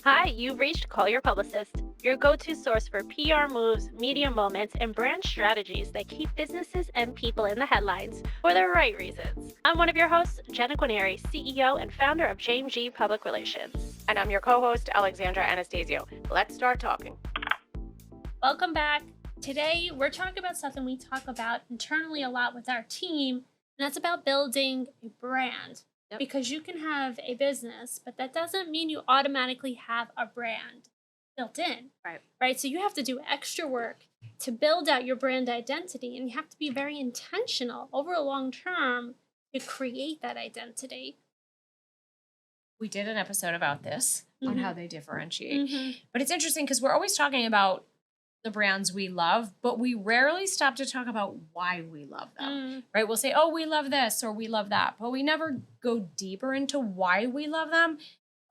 Hi, you've reached Call Your Publicist, your go-to source for PR moves, media moments, and brand strategies that keep businesses and people in the headlines for the right reasons. I'm one of your hosts, Jenna Guarneri, CEO and founder of JMG Public Relations. And I'm your co-host, Alexandra Anastasio. Let's start talking. Welcome back. Today, we're talking about something we talk about internally a lot with our team, and that's about building a brand. Yep. Because you can have a business, but that doesn't mean you automatically have a brand built in. Right? So you have to do extra work to build out your brand identity, and you have to be very intentional over a long term to create that identity. We did an episode about this on how they differentiate. Mm-hmm. But it's interesting because we're always talking about the brands we love, but we rarely stop to talk about why we love them, right? We'll say, oh, we love this or we love that, but we never go deeper into why we love them.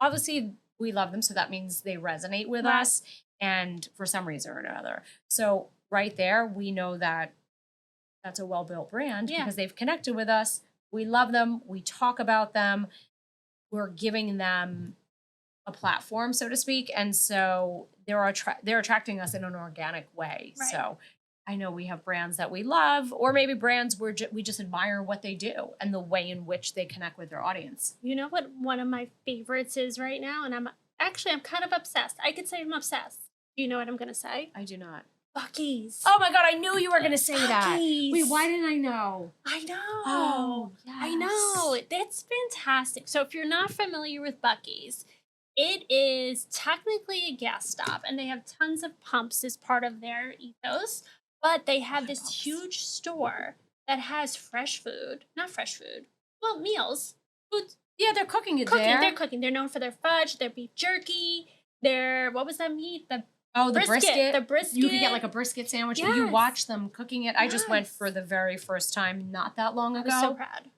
Obviously, we love them, so that means they resonate with us and for some reason or another. So right there, we know that that's a well-built brand because they've connected with us. We love them. We talk about them. We're giving them a platform, so to speak. And so they're attracting us in an organic way. Right. So I know we have brands that we love, or maybe brands where we just admire what they do and the way in which they connect with their audience. You know what one of my favorites is right now? And I'm kind of obsessed. I could say I'm obsessed. Do you know what I'm going to say? I do not. Buc-ee's. Oh my God, I knew you were going to say that. Buc-ee's. Wait, why didn't I know? I know. Oh, I know. That's fantastic. So if you're not familiar with Buc-ee's, it is technically a gas stop, and they have tons of pumps as part of their ethos, but they have this huge store that has meals. Food. Yeah, they're cooking it there. They're cooking. They're known for their fudge, their beef jerky, what was that meat? The brisket. The brisket. You can get like a brisket sandwich. Yes. You watch them cooking it. I just went for the very first time not that long ago. I was so proud.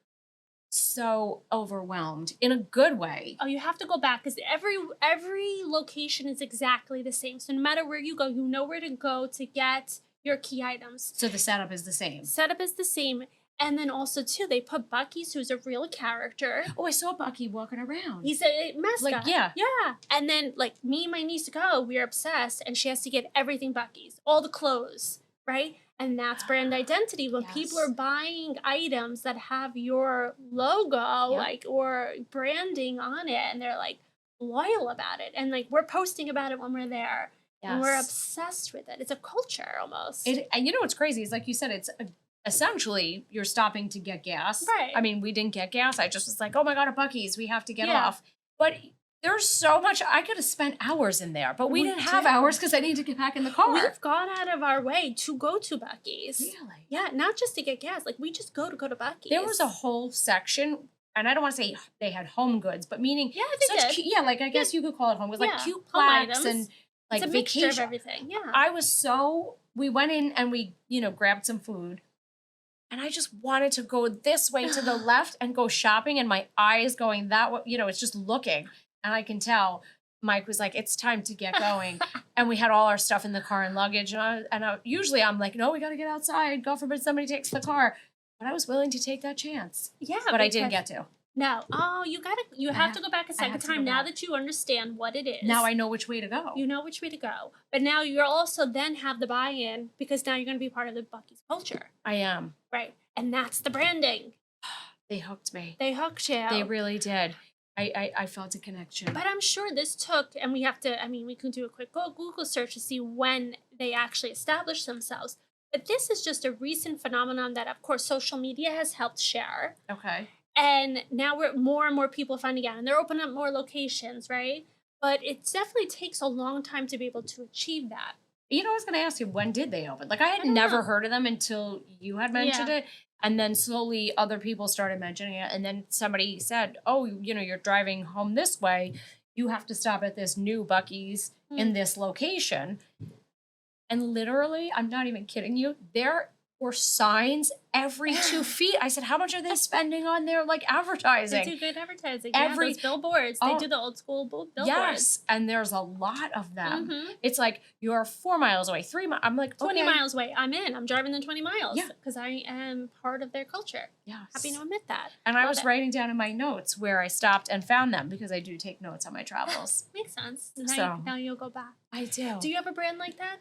So overwhelmed in a good way. Oh, you have to go back because every location is exactly the same. So no matter where you go, you know where to go to get your key items. So the setup is the same. Setup is the same. And then also, too, they put Buc-ee's, who's a real character. Oh, I saw Buc-ee walking around. He's a mascot. Like, yeah. Yeah. And then, like, me and my niece go, we're obsessed, and she has to get everything Buc-ee's. All the clothes, right? And that's brand identity. When people are buying items that have your logo, or branding on it, and they're, like, loyal about it. And, like, we're posting about it when we're there. Yes. And we're obsessed with it. It's a culture, almost. And you know what's crazy is, like you said, it's essentially you're stopping to get gas. Right. I mean, we didn't get gas. I just was like, oh my God, at Buc-ee's, we have to get off. But there's so much. I could have spent hours in there, but we didn't have hours because I needed to get back in the car. We've gone out of our way to go to Buc-ee's. Really? Yeah, not just to get gas. Like, we just go to Buc-ee's. There was a whole section, and I don't want to say they had home goods, but meaning they did. Cute, like I guess you could call it home goods, like cute home plaques items. and like it's a vacation. mixture of everything. Yeah. We went in and we, grabbed some food. And I just wanted to go this way to the left and go shopping, and my eyes going that way. It's just looking. And I can tell Mike was like, it's time to get going. And we had all our stuff in the car and luggage. And usually I'm like, no, we got to get outside. God forbid somebody takes the car. But I was willing to take that chance. Yeah. But I didn't get to. No. Oh, you have to go back a second time now that you understand what it is. Now I know which way to go. You know which way to go. But now you'll also then have the buy-in because now you're going to be part of the Buc-ee's culture. I am. Right. And that's the branding. They hooked me. They hooked you. They really did. I felt a connection. But I'm sure this took, and we can do a quick Google search to see when they actually established themselves. But this is just a recent phenomenon that, of course, social media has helped share. Okay. And now more and more people finding out, and they're opening up more locations, right? But it definitely takes a long time to be able to achieve that. I was going to ask you, when did they open? Like, I had never heard of them until you had mentioned it. And then slowly other people started mentioning it. And then somebody said, oh, you're driving home this way. You have to stop at this new Buc-ee's in this location. And literally, I'm not even kidding you, or signs every 2 feet. I said, how much are they spending on their like advertising? They do good advertising. Every- those billboards. They do the old school billboards. Yes, and there's a lot of them. It's like, you're 4 miles away, 3 miles. I'm like, 20 okay. miles away. I'm in. I'm driving the 20 miles. Yeah. Because I am part of their culture. Yes. Happy to admit that. And I Love was it. writing down in my notes where I stopped and found them, because I do take notes on my travels. Makes sense. So- Now you'll go back. I do. Do you have a brand like that?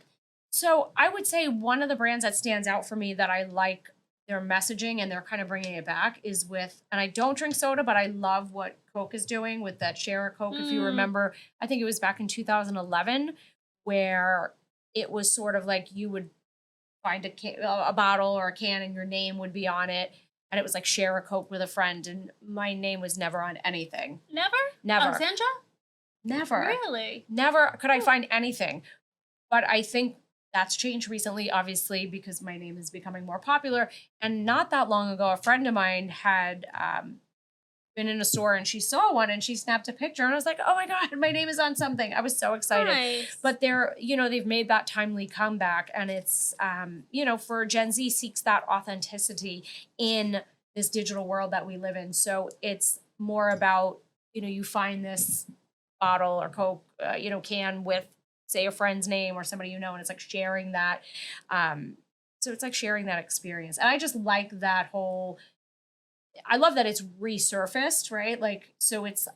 So I would say one of the brands that stands out for me that I like their messaging and they're kind of bringing it back is with, and I don't drink soda, but I love what Coke is doing with that Share a Coke. If you remember, I think it was back in 2011 where it was sort of like you would find a bottle or a can and your name would be on it. And it was like share a Coke with a friend. And my name was never on anything. Never? Never. Alexandra? Never. Really? Never could I find anything. But I think that's changed recently, obviously, because my name is becoming more popular. And not that long ago, a friend of mine had been in a store and she saw one and she snapped a picture. And I was like, oh my God, my name is on something. I was so excited. Nice. But they're, they've made that timely comeback. And it's, for Gen Z seeks that authenticity in this digital world that we live in. So it's more about, you find this bottle or Coke, can with, say, a friend's name or somebody and it's like sharing that. So it's like sharing that experience. And I just like that whole, I love that it's resurfaced, right? Like, so it's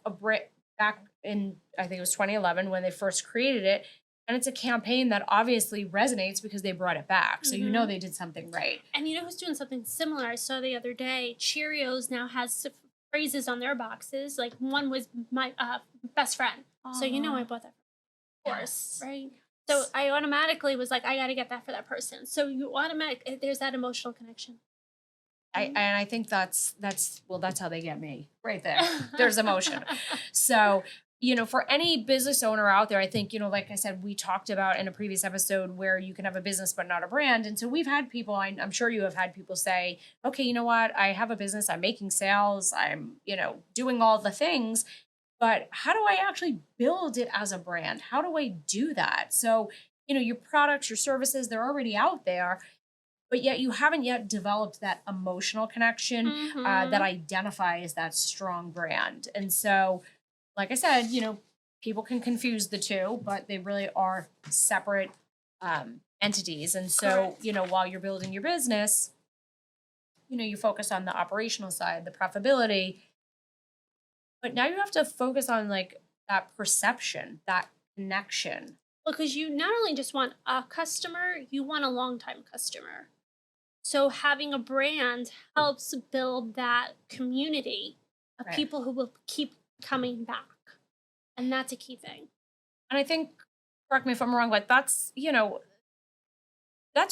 back in, I think it was 2011 when they first created it. And it's a campaign that obviously resonates because they brought it back. So they did something right. And who's doing something similar? I saw the other day, Cheerios now has phrases on their boxes. Like one was my best friend. So I bought that. Of course, right? So I automatically was like, I got to get that for that person. So there's that emotional connection. And I think that's how they get me right there. There's emotion. So, for any business owner out there, I think, like I said, we talked about in a previous episode where you can have a business but not a brand. And so we've had people, I'm sure you have had people say, okay, you know what? I have a business, I'm making sales, I'm, doing all the things. But how do I actually build it as a brand? How do I do that? So, your products, your services, they're already out there, but yet you haven't yet developed that emotional connection that identifies that strong brand. And so, like I said, people can confuse the two, but they really are separate entities. And so, while you're building your business, you focus on the operational side, the profitability. But now you have to focus on like that perception, that connection. Well, because you not only just want a customer, you want a long-time customer. So having a brand helps build that community of people who will keep coming back. And that's a key thing. And I think, correct me if I'm wrong, but that's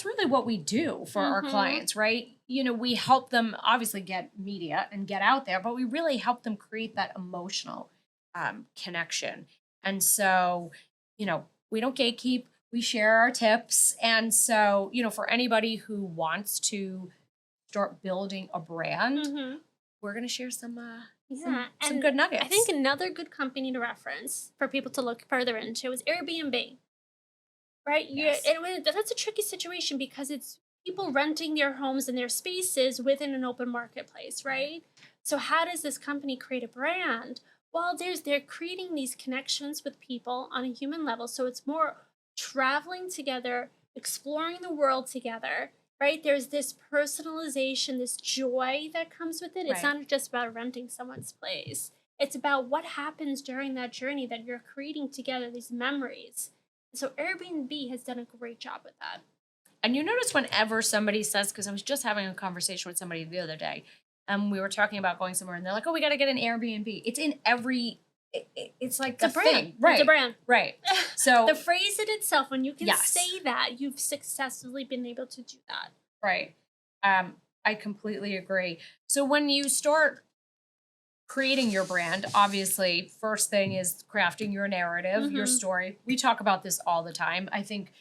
really what we do for our clients, right? We help them obviously get media and get out there, but we really help them create that emotional connection. And so, we don't gatekeep, we share our tips. And so, for anybody who wants to start building a brand, we're going to share some good nuggets. I think another good company to reference for people to look further into is Airbnb. Right? Yes. That's a tricky situation because it's people renting their homes and their spaces within an open marketplace, right? So how does this company create a brand? Well, they're creating these connections with people on a human level. So it's more traveling together, exploring the world together, right? There's this personalization, this joy that comes with it. It's not just about renting someone's place. It's about what happens during that journey that you're creating together, these memories. So Airbnb has done a great job with that. And you notice whenever somebody says, because I was just having a conversation with somebody the other day, and we were talking about going somewhere, and they're like, oh, we got to get an Airbnb. It's in every, it's like it's a brand. Thing. Right. It's a brand. Right. So the phrase in itself, when you can say that, you've successfully been able to do that. Right. I completely agree. So when you start creating your brand, obviously, first thing is crafting your narrative, your story. We talk about this all the time. I think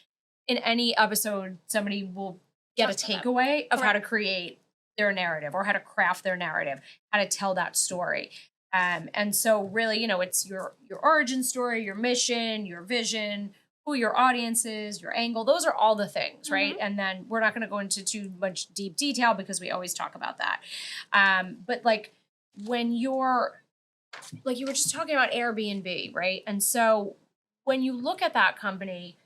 in any episode, somebody will get a takeaway of how to create their narrative or how to craft their narrative, how to tell that story. And so really, it's your origin story, your mission, your vision, who your audience is, your angle, those are all the things, right? And then we're not going to go into too much deep detail because we always talk about that. But like when you're, like you were just talking about Airbnb, right? And so when you look at that company,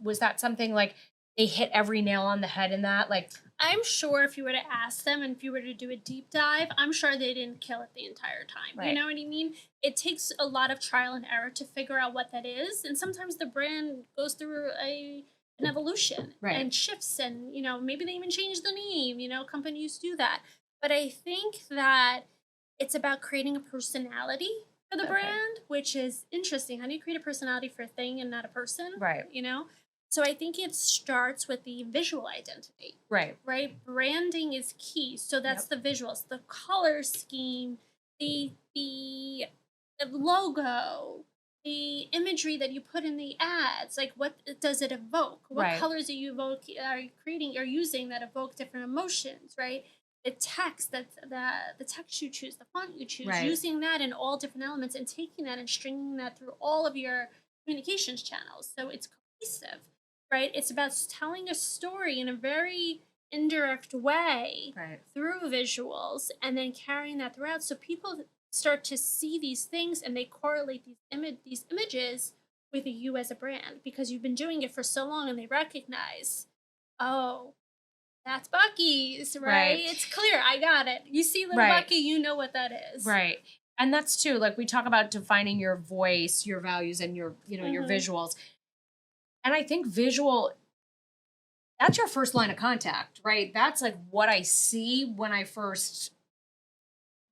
was that something like they hit every nail on the head in that? Like, I'm sure if you were to ask them and if you were to do a deep dive, I'm sure they didn't kill it the entire time. Right. You know what I mean? It takes a lot of trial and error to figure out what that is. And sometimes the brand goes through an evolution and shifts, and, you know, maybe they even change the name. You know, companies do that. But I think that it's about creating a personality for the brand, which is interesting. How do you create a personality for a thing and not a person? Right. You know? So I think it starts with the visual identity. Right. Branding is key. So that's the visuals, the color scheme, the logo, the imagery that you put in the ads. Like, what does it evoke? What colors are you using that evoke different emotions, right? The text, the text you choose, the font you choose, using that in all different elements and taking that and stringing that through all of your communications channels. So it's cohesive. Right? It's about telling a story in a very indirect way through visuals and then carrying that throughout. So people start to see these things and they correlate these images with you as a brand because you've been doing it for so long and they recognize, oh, that's Buc-ee's, right? It's clear. I got it. You see little Buc-ee, you know what that is. Right. And that's too, like we talk about defining your voice, your values, and your, you know, your visuals. And I think visual, that's your first line of contact, right? That's like what I see when I first,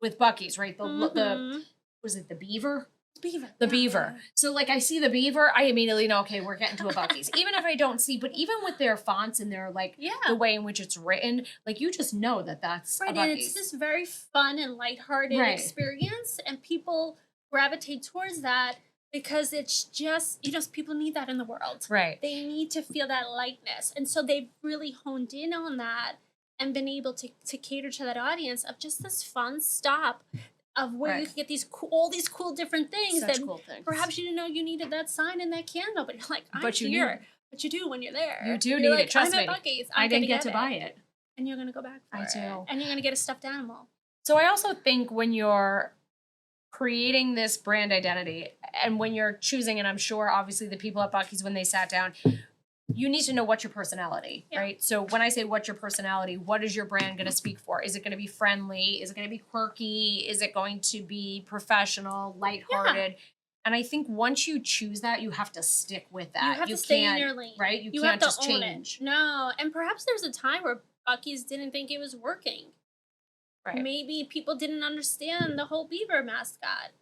with Buc-ee's, right? The was it the beaver? The beaver. So like I see the beaver, I immediately know, okay, we're getting to a Buc-ee's. Even if I don't see, but even with their fonts and their like the way in which it's written, like you just know that that's a Buc-ee's. And it's this very fun and lighthearted experience, and people gravitate towards that. Because it's just, you know, people need that in the world. Right. They need to feel that lightness. And so they've really honed in on that and been able to cater to that audience of just this fun stop of where you can get all these cool different things. Such cool things. Perhaps you didn't know you needed that sign and that candle, but you're like, But you do when you're there. You do need it, trust me. I'm at Buc-ee's. I didn't get to buy it. And you're going to go back for it. I do. And you're going to get a stuffed animal. So I also think when you're creating this brand identity and when you're choosing, and I'm sure obviously the people at Buc-ee's, when they sat down, you need to know what's your personality, right? So when I say what's your personality, what is your brand going to speak for? Is it going to be friendly? Is it going to be quirky? Is it going to be professional, lighthearted? And I think once you choose that, you have to stick with that. You have to stay in your lane. Right? You have can't to just own change. It. No. And perhaps there's a time where Buc-ee's didn't think it was working. Right. Maybe people didn't understand the whole beaver mascot.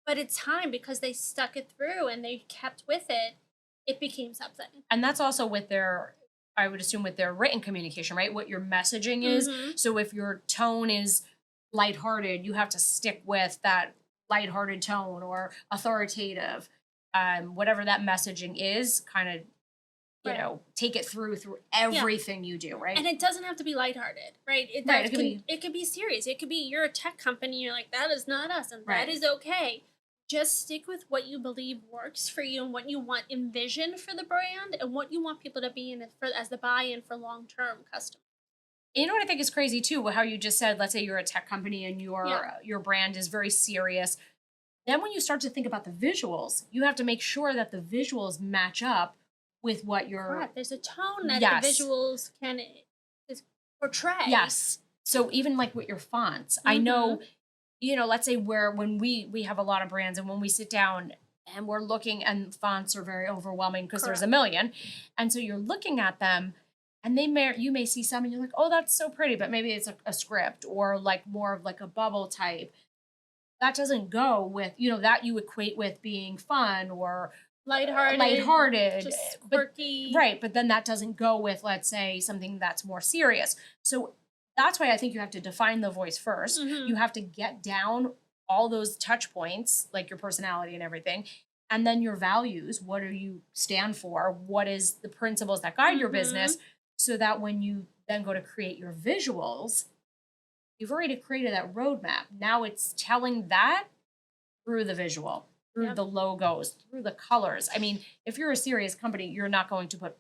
But it's time, because they stuck it through and they kept with it, it became something. And that's also with their, I would assume, with their written communication, right? What your messaging is. So if your tone is lighthearted, you have to stick with that lighthearted tone or authoritative, whatever that messaging is, kind of, you know, take it through everything you do, right? And it doesn't have to be lighthearted, right? It could be serious. It could be you're a tech company, you're like, that is not us, and that is okay. Just stick with what you believe works for you and what you want envisioned for the brand and what you want people to be in it for as the buy-in for long-term customers. You know what I think is crazy too? How you just said, let's say you're a tech company and your brand is very serious. Then when you start to think about the visuals, you have to make sure that the visuals match up with what you're... There's a tone that the visuals can portray. Yes. So even like with your fonts, I know, you know, let's say when we have a lot of brands and when we sit down and we're looking and fonts are very overwhelming because there's a million. And so you're looking at them and you may see some and you're like, oh, that's so pretty, but maybe it's a script or like more of like a bubble type. That doesn't go with, you know, that you equate with being fun or lighthearted, just quirky. But then that doesn't go with, let's say, something that's more serious. So that's why I think you have to define the voice first. You have to get down all those touch points, like your personality and everything, and then your values. What do you stand for? What is the principles that guide your business? So that when you then go to create your visuals, you've already created that roadmap. Now it's telling that through the visual. through the logos, through the colors. I mean, if you're a serious company, you're not going to put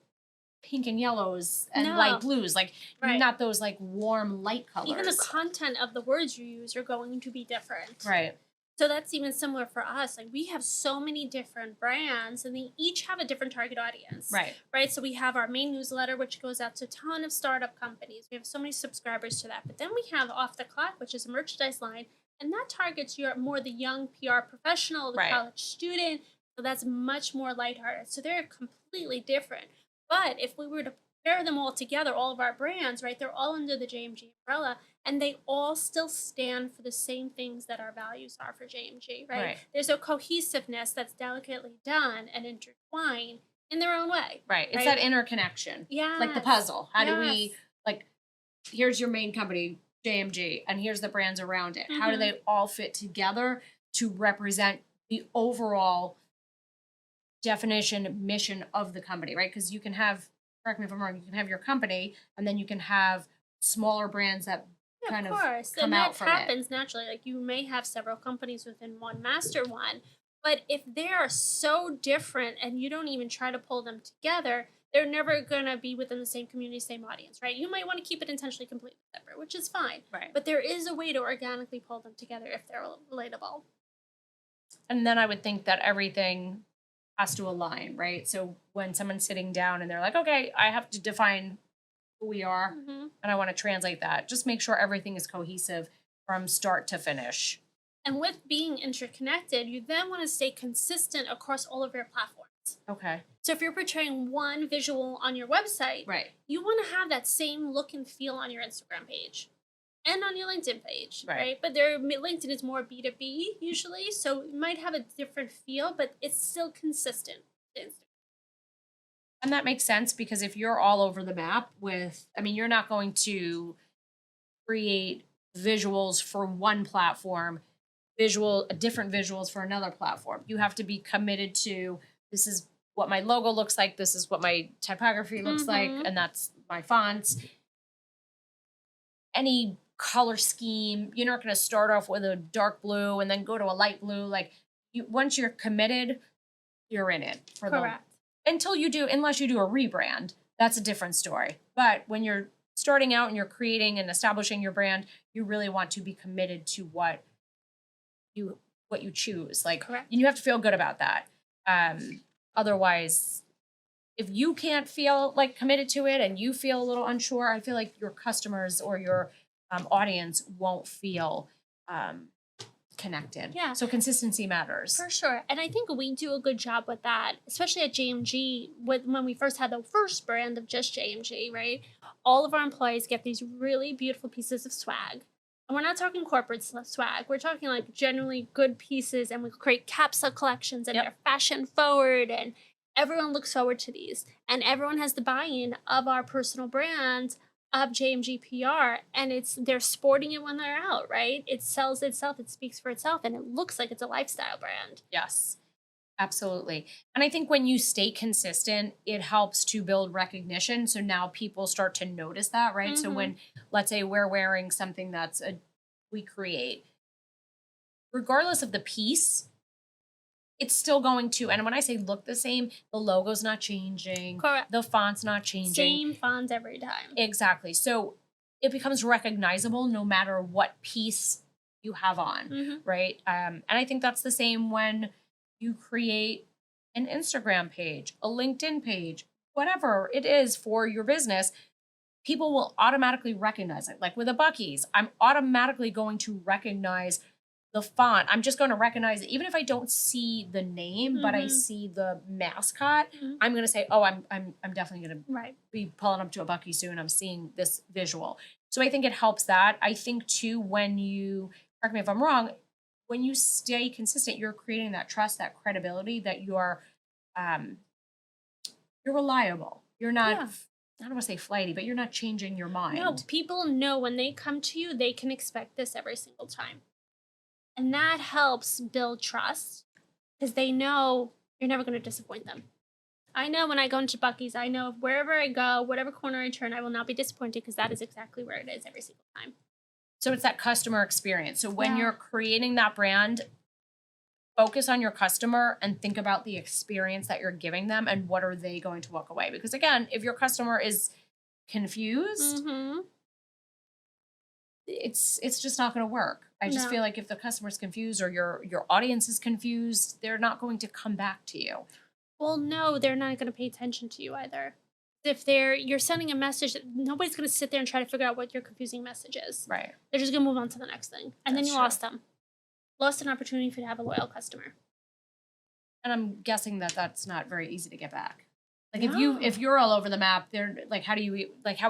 pink and yellows and light blues, like not those like warm light colors. Even the content of the words you use are going to be different. Right. So that's even similar for us. Like we have so many different brands and they each have a different target audience. Right. Right. So we have our main newsletter, which goes out to a ton of startup companies. We have so many subscribers to that. But then we have Off the Clock, which is a merchandise line. And that targets more the young PR professional, the college student. So that's much more lighthearted. So they're completely different. But if we were to pair them all together, all of our brands, right, they're all under the JMG umbrella, and they all still stand for the same things that our values are for JMG, right? There's a cohesiveness that's delicately done and intertwined in their own way. Right. It's that interconnection. Yeah. Like the puzzle. How do we, like, here's your main company, JMG, and here's the brands around it. How do they all fit together to represent the overall definition, mission of the company, right? Because you can have, correct me if I'm wrong, you can have your company and then you can have smaller brands that kind of come out from it. That happens naturally. Like you may have several companies within one master one, but if they are so different and you don't even try to pull them together, they're never going to be within the same community, same audience, right? You might want to keep it intentionally completely separate, which is fine. Right. But there is a way to organically pull them together if they're relatable. And then I would think that everything has to align, right? So when someone's sitting down and they're like, okay, I have to define who we are and I want to translate that, just make sure everything is cohesive from start to finish. And with being interconnected, you then want to stay consistent across all of your platforms. Okay. So if you're portraying one visual on your website, you want to have that same look and feel on your Instagram page and on your LinkedIn page, right? But LinkedIn is more B2B usually, so it might have a different feel, but it's still consistent. And that makes sense because if you're all over the map with, I mean, you're not going to create visuals for one platform, different visuals for another platform. You have to be committed to, this is what my logo looks like, this is what my typography looks like, and that's my fonts. Any color scheme, you're not going to start off with a dark blue and then go to a light blue. Like once you're committed, you're in it for until you do, unless you do a rebrand, that's a different story. But when you're starting out and you're creating and establishing your brand, you really want to be committed to what you choose. Like you have to feel good about that. Otherwise, if you can't feel like committed to it and you feel a little unsure, I feel like your customers or your audience won't feel connected. Yeah. So consistency matters. For sure. And I think we do a good job with that, especially at JMG. When we first had the first brand of just JMG, right? All of our employees get these really beautiful pieces of swag. And we're not talking corporate swag. We're talking like genuinely good pieces, and we create capsule collections and they're fashion forward, and everyone looks forward to these. And everyone has the buy-in of our personal brand of JMG PR, and they're sporting it when they're out, right? It sells itself, it speaks for itself, and it looks like it's a lifestyle brand. Yes, absolutely. And I think when you stay consistent, it helps to build recognition. So now people start to notice that, right? So when, let's say we're wearing something we create, regardless of the piece, it's still going to, and when I say look the same, the logo's not changing. Correct. The font's not changing. Same font every time. Exactly. So it becomes recognizable no matter what piece you have on, right? And I think that's the same when you create an Instagram page, a LinkedIn page, whatever it is for your business. People will automatically recognize it. Like with the Buc-ee's, I'm automatically going to recognize the font. I'm just going to recognize it. Even if I don't see the name, but I see the mascot, I'm going to say, oh, I'm definitely going to be pulling up to a Buc-ee soon. I'm seeing this visual. So I think it helps that. I think too, when you, correct me if I'm wrong, when you stay consistent, you're creating that trust, that credibility that you're reliable. You're not, I don't want to say flighty, but you're not changing your mind. No, people know when they come to you, they can expect this every single time. And that helps build trust because they know you're never going to disappoint them. I know when I go into Buc-ee's, I know wherever I go, whatever corner I turn, I will not be disappointed because that is exactly where it is every single time. So it's that customer experience. So when you're creating that brand, focus on your customer and think about the experience that you're giving them and what are they going to walk away. Because again, if your customer is confused, it's just not going to work. I just feel like if the customer's confused or your audience is confused, they're not going to come back to you. Well, no, they're not going to pay attention to you either. If you're sending a message, nobody's going to sit there and try to figure out what your confusing message is. Right. They're just going to move on to the next thing. And then That's you true. lost them. Lost an opportunity for you to have a loyal customer. And I'm guessing that that's not very easy to get back. Like No. if you're all over the map, they're like, how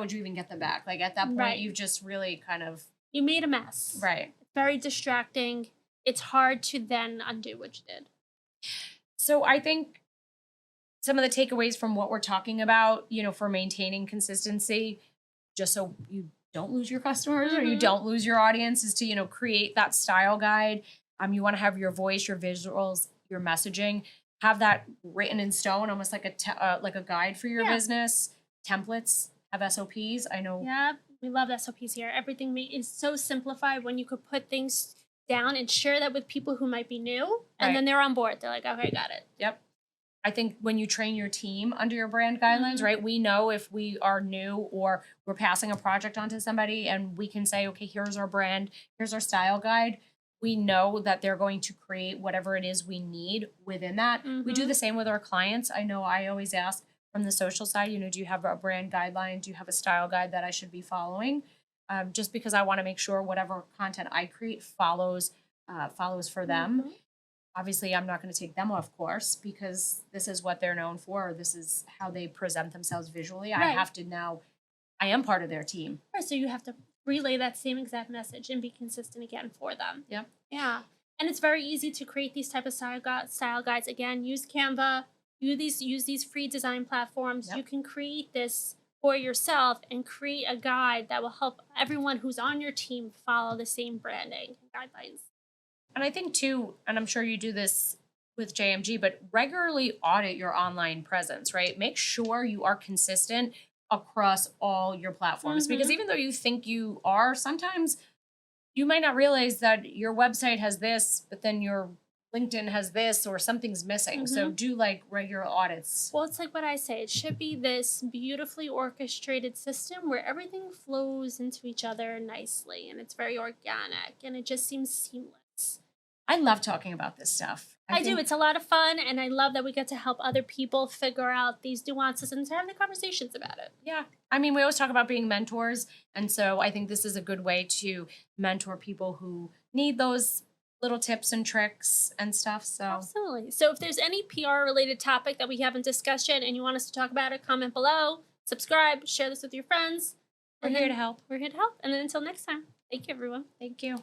would you even get them back? Like at that point, Right. you've just really kind of You made a mess. right. It's very distracting. It's hard to then undo what you did. So I think some of the takeaways from what we're talking about, for maintaining consistency, just so you don't lose your customers or you don't lose your audience, is to, create that style guide. You want to have your voice, your visuals, your messaging, have that written in stone, almost like a guide for your business. Templates, have SOPs. I know. Yeah, we love SOPs here. Everything is so simplified when you could put things down and share that with people who might be new, and then they're on board. They're like, okay, got it. Yep. I think when you train your team under your brand guidelines, right, we know if we are new or we're passing a project on to somebody and we can say, okay, here's our brand, here's our style guide. We know that they're going to create whatever it is we need within that. We do the same with our clients. I know I always ask from the social side, do you have a brand guideline? Do you have a style guide that I should be following? Just because I want to make sure whatever content I create follows for them. Obviously, I'm not going to take them off course because this is what they're known for. This is how they present themselves visually. I have to now, I am part of their team. Right, so you have to relay that same exact message and be consistent again for them. Yep. Yeah. And it's very easy to create these type of style guides. Again, use Canva, use these free design platforms. Yep. You can create this for yourself and create a guide that will help everyone who's on your team follow the same branding guidelines. And I think too, and I'm sure you do this with JMG, but regularly audit your online presence, right? Make sure you are consistent across all your platforms because even though you think you are, sometimes you might not realize that your website has this, but then your LinkedIn has this or something's missing. So do like regular audits. Well, it's like what I say. It should be this beautifully orchestrated system where everything flows into each other nicely and it's very organic and it just seems seamless. I love talking about this stuff. I do. It's a lot of fun, and I love that we get to help other people figure out these nuances and to have the conversations about it. Yeah. I mean, we always talk about being mentors, and so I think this is a good way to mentor people who need those little tips and tricks and stuff. So Absolutely. So if there's any PR-related topic that we haven't discussed yet and you want us to talk about it, comment below, subscribe, share this with your friends. we're here to help. We're here to help. And then until next time, thank you, everyone. Thank you.